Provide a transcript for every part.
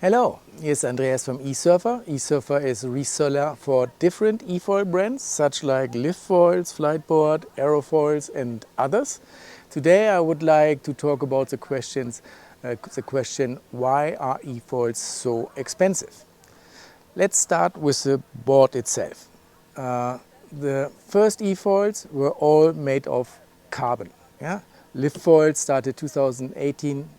Hello, here's Andreas from eSurfer. eSurfer is a reseller for different eFoil brands such like Foils, Fliteboard, Aerofoils and others. Today I would like to talk about the question why are eFoils so expensive? Let's start with the board itself. The first eFoils were all made of carbon. Yeah? Foils started 2018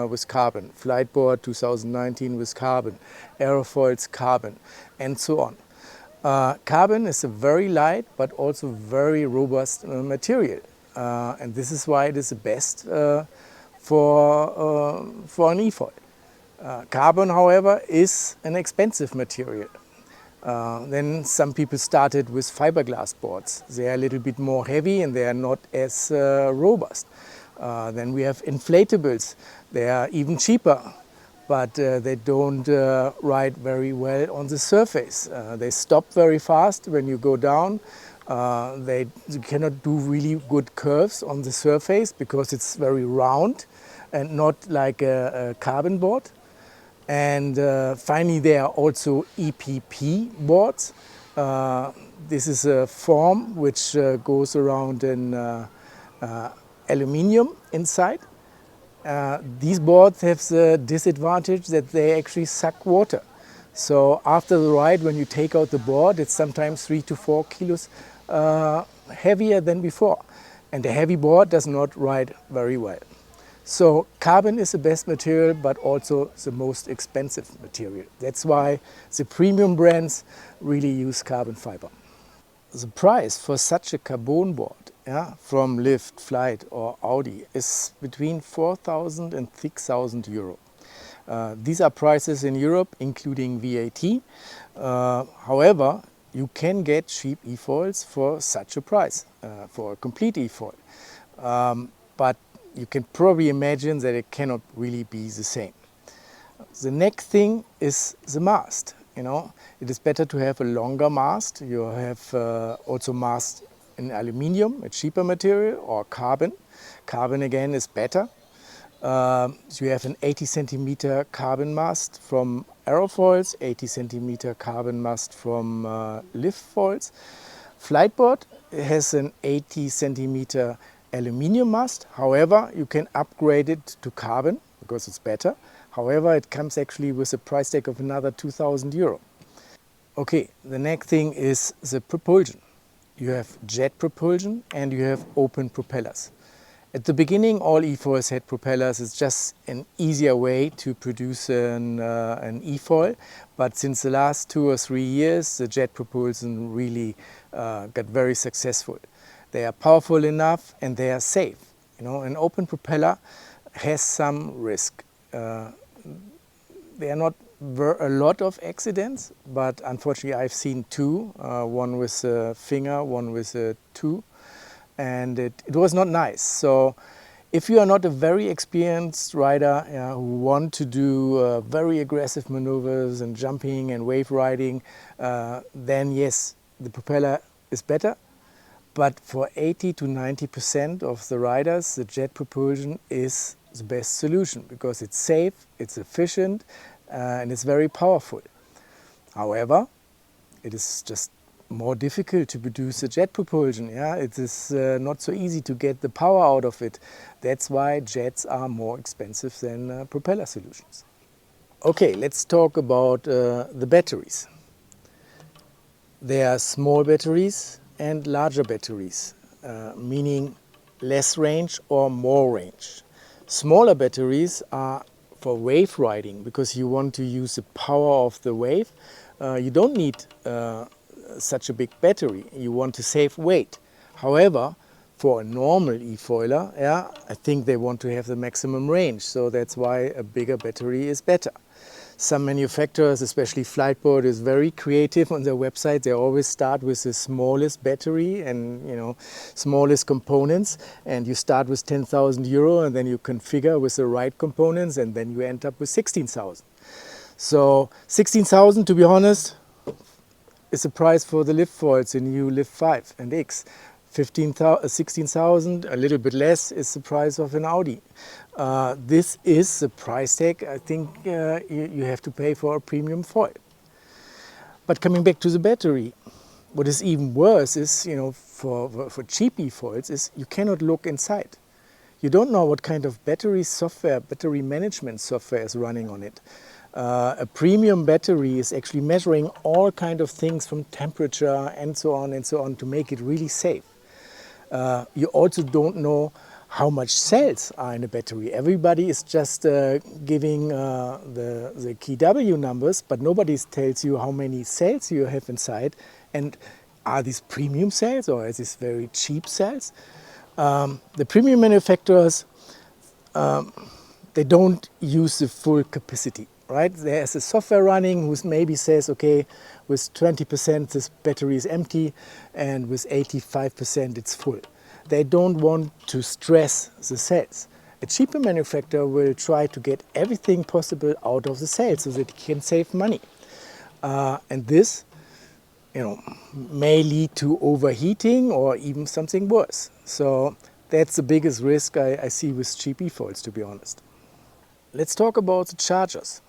with carbon, Fliteboard 2019 with carbon, Aerofoils carbon, and so on. Carbon is a very light but also very robust material, and this is why it is the best for an eFoil. Carbon, however, is an expensive material. Then some people started with fiberglass boards. They are a little bit more heavy and they are not as robust. Then we have inflatables. They are even cheaper, but they don't ride very well on the surface. They stop very fast when you go down. You cannot do really good curves on the surface because it's very round and not like a carbon board. And finally, there are also EPP boards. This is a form which goes around in aluminium inside. These boards have the disadvantage that they actually suck water. So after the ride, when you take out the board, it's sometimes 3 to 4 kilos heavier than before. And the heavy board does not ride very well. So carbon is the best material, but also the most expensive material. That's why the premium brands really use carbon fiber. The price for such a carbon board, from Lift, Flight or Audi, is between 4,000 and 6,000 euro. These are prices in Europe, including VAT. However, you can get cheap eFoils for such a price, for a complete eFoil. But you can probably imagine that it cannot really be the same. The next thing is the mast. It is better to have a longer mast. You have also mast in aluminium, a cheaper material, or carbon. Carbon again is better. So you have an 80 centimeter carbon mast from Aerofoils, 80 centimeter carbon mast from Foils. Fliteboard has an 80 centimeter aluminium mast. However, you can upgrade it to carbon because it's better. However, it comes actually with a price tag of another 2,000 euro. Okay, the next thing is the propulsion. You have jet propulsion and you have open propellers. At the beginning, all eFoils had propellers. It's just an easier way to produce an eFoil. But since the last 2 or 3 years, the jet propulsion really got very successful. They are powerful enough and they are safe. An open propeller has some risk. There are not a lot of accidents, but unfortunately I've seen 2, one with a finger, one with a toe, and it was not nice. So if you are not a very experienced rider who want to do very aggressive maneuvers and jumping and wave riding, then yes, the propeller is better. But for 80 to 90% of the riders, the jet propulsion is the best solution because it's safe, it's efficient, and it's very powerful. However, it is just more difficult to produce a jet propulsion. It is not so easy to get the power out of it. That's why jets are more expensive than propeller solutions. Okay, let's talk about the batteries. There are small batteries and larger batteries, meaning less range or more range. Smaller batteries are for wave riding because you want to use the power of the wave. You don't need such a big battery. You want to save weight. However, for a normal eFoiler, I think they want to have the maximum range. So that's why a bigger battery is better. Some manufacturers, especially Fliteboard, is very creative on their website. They always start with the smallest battery and smallest components. And you start with 10,000 euro and then you configure with the right components and then you end up with 16,000. So 16,000, to be honest, is the price for the Foils, the new Lift 5 and X. 16,000, a little bit less is the price of an Audi. This is the price tag I think you have to pay for a premium foil. But coming back to the battery, what is even worse is, for cheap eFoils is you cannot look inside. You don't know what kind of battery software, battery management software is running on it. A premium battery is actually measuring all kind of things from temperature and so on to make it really safe. You also don't know how much cells are in a battery. Everybody is just giving the KW numbers, but nobody tells you how many cells you have inside. And are these premium cells or are these very cheap cells? The premium manufacturers, they don't use the full capacity, right? There's a software running who maybe says, okay, with 20% this battery is empty and with 85% it's full. They don't want to stress the cells. A cheaper manufacturer will try to get everything possible out of the cells so that it can save money. And this, may lead to overheating or even something worse. So that's the biggest risk I see with cheap eFoils, to be honest. Let's talk about the chargers.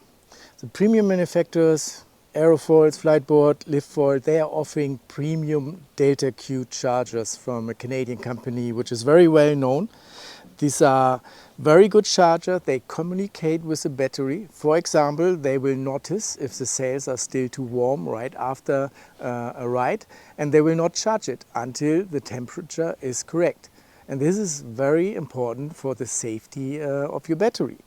The premium manufacturers, Aerofoils, Fliteboard, LiftFoil, they are offering premium Delta Q chargers from a Canadian company which is very well known. These are very good chargers. They communicate with the battery. For example, they will notice if the cells are still too warm right after a ride, and they will not charge it until the temperature is correct. And this is very important for the safety of your battery.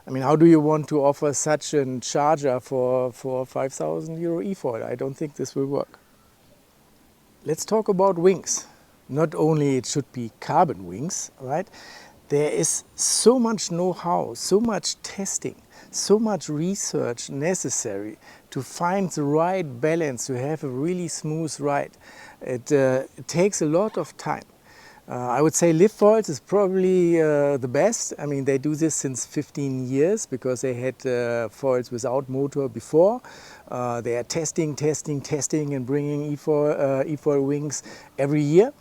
I mean, how do you want to offer such a charger for 5,000 euro eFoil? I don't think this will work. Let's talk about wings. Not only it should be carbon wings, right? There is so much know-how, so much testing, so much research necessary to find the right balance, to have a really smooth ride. It takes a lot of time. I would say LiftFoils is probably the best. I mean, they do this since 15 years because they had foils without motor before. They are testing and bringing eFoil wings every year.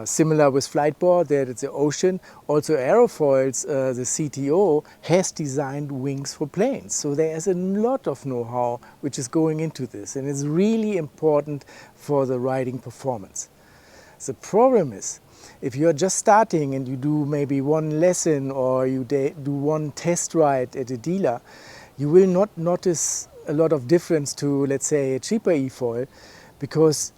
Similar with Fliteboard, there it's the ocean. Also Aerofoils, the CTO, has designed wings for planes. So there is a lot of know-how which is going into this, and it's really important for the riding performance. The problem is, if you're just starting and you do maybe one lesson or you do one test ride at a dealer, you will not notice a lot of difference to, let's say, a cheaper eFoil, because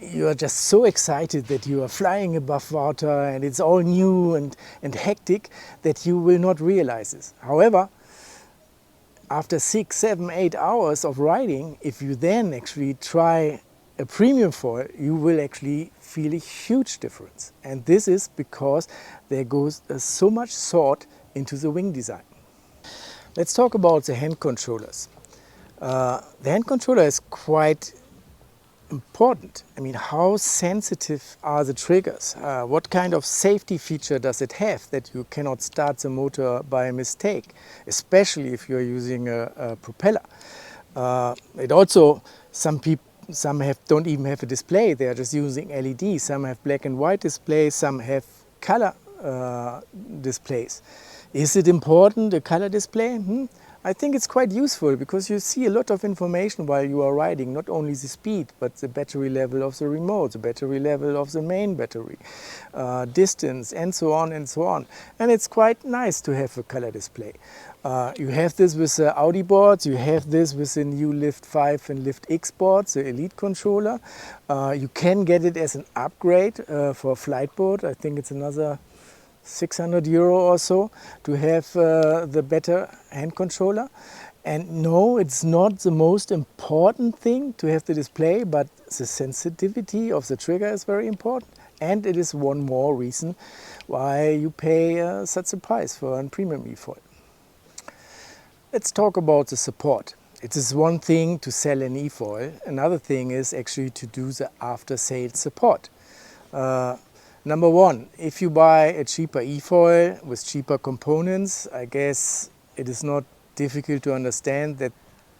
you are just so excited that you are flying above water and it's all new and hectic that you will not realize this. However, after 6, 7, 8 hours of riding, if you then actually try a premium foil, you will actually feel a huge difference. And this is because there goes so much thought into the wing design. Let's talk about the hand controllers. The hand controller is quite important. I mean, how sensitive are the triggers? What kind of safety feature does it have that you cannot start the motor by mistake, especially if you're using a propeller? It also, some don't even have a display, they are just using LED. Some have black and white displays, some have color displays. Is it important, a color display? I think it's quite useful because you see a lot of information while you are riding, not only the speed, but the battery level of the remote, the battery level of the main battery, distance, and so on and so on. And it's quite nice to have a color display. You have this with the Audi boards, you have this with the new Lift 5 and Lift X boards, the Elite controller. You can get it as an upgrade for Fliteboard. I think it's another 600 euro or so to have the better hand controller. And no, it's not the most important thing to have the display, but the sensitivity of the trigger is very important. And it is one more reason why you pay such a price for a premium eFoil. Let's talk about the support. It is one thing to sell an eFoil. Another thing is actually to do the after-sales support. Number one, if you buy a cheaper eFoil with cheaper components, I guess it is not difficult to understand that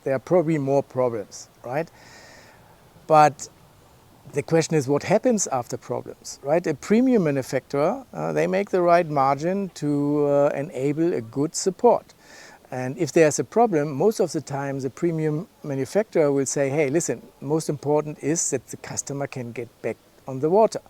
there are probably more problems, right? But The question is what happens after problems, right? A premium manufacturer, they make the right margin to enable a good support. And if there's a problem, most of the time the premium manufacturer will say, hey, listen, most important is that the customer can get back on the water.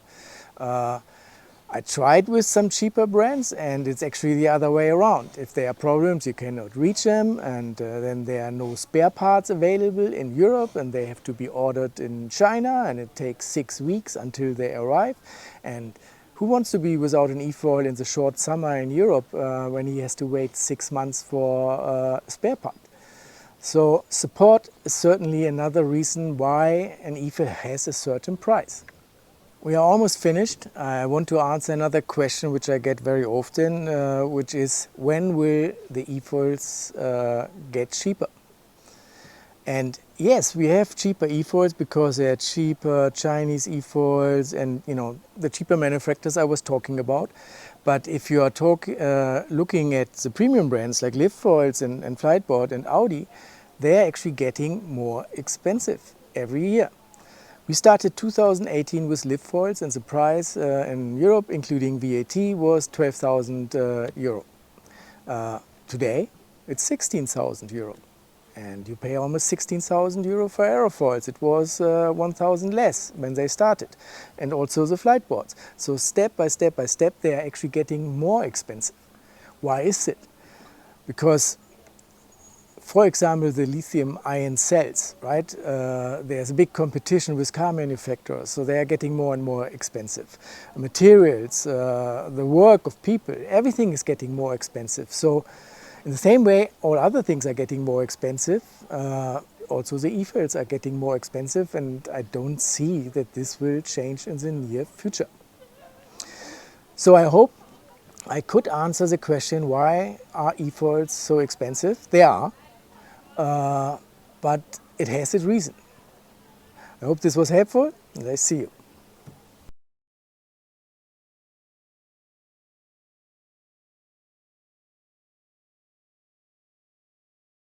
I tried with some cheaper brands and it's actually the other way around. If there are problems, you cannot reach them, and then there are no spare parts available in Europe and they have to be ordered in China, and it takes 6 weeks until they arrive. And who wants to be without an eFoil in the short summer in Europe when he has to wait 6 months for a spare part? So support is certainly another reason why an eFoil has a certain price. We are almost finished. I want to answer another question which I get very often, which is when will the eFoils get cheaper? And yes, we have cheaper eFoils because they are cheaper Chinese eFoils and the cheaper manufacturers I was talking about. But if you are looking at the premium brands like Foils and Fliteboard and Audi, they are actually getting more expensive every year. We started 2018 with Foils and the price in Europe, including VAT, was 12,000 euro. Today, it's 16,000 euro. And you pay almost 16,000 euro for Aerofoils. It was 1,000 less when they started. And also the Fliteboards. So step by step by step, they are actually getting more expensive. Why is it? Because, for example, the lithium-ion cells, right? There's a big competition with car manufacturers, so they are getting more and more expensive. Materials, the work of people, everything is getting more expensive. So in the same way, all other things are getting more expensive. Also the eFoils are getting more expensive, and I don't see that this will change in the near future. So I hope I could answer the question, why are eFoils so expensive? They are. But it has its reason. I hope this was helpful, and I see you.